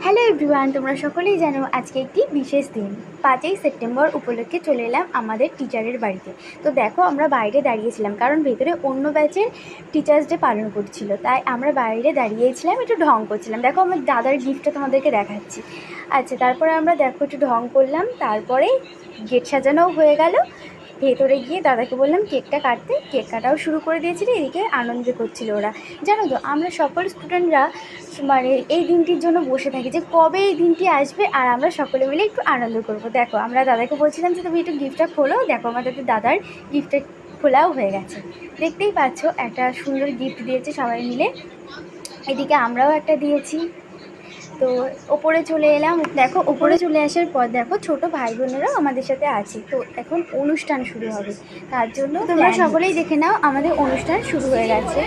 Hello everyone, তোমরা সকলেই জানো আজকে একটি বিশেষ দিন। 5ই সেপ্টেম্বর উপলক্ষে চলে এলাম আমাদের টিচারের বাড়িতে। তো দেখো, আমরা বাইরে দাঁড়িয়েছিলাম কারণ ভেতরে অন্য ব্যাচের টিচার্স ডে পালন করছিল, তাই আমরা বাইরে দাঁড়িয়েছিলাম, একটু ঢং করছিলাম। দেখো, আমার দাদার গিফটটা তোমাদেরকে দেখাচ্ছি। আচ্ছা, তারপরে আমরা দেখো একটু ঢং করলাম, তারপরে গেট সাজানোও হয়ে গেল। ভেতরে গিয়ে দাদাকে বললাম কেকটা কাটতে, কেক কাটাও শুরু করে দিয়েছিল। এদিকে আনন্দ করছিল ওরা। জানো তো, আমরা সকল স্টুডেন্টরা মানে এই দিনটির জন্য বসে থাকি যে কবে এই দিনটি আসবে আর আমরা সকলে মিলে একটু আনন্দ করব। দেখো, আমরা দাদাকে বলছিলাম যে তুমি একটু গিফটটা খোলো। দেখো, আমাদের দাদার গিফটটা খোলাও হয়ে গেছে। দেখতেই পাচ্ছ, একটা সুন্দর গিফট দিয়েছে সবাই মিলে। এদিকে আমরাও একটা দিয়েছি। তো ওপরে চলে এলাম। দেখো, ওপরে চলে আসার পর দেখো ছোট ভাই বোনেরাও আমাদের সাথে আছে। তো এখন অনুষ্ঠান শুরু হবে, তার জন্য তোমরা সকলেই দেখে নাও, আমাদের অনুষ্ঠান শুরু হয়ে গেছে।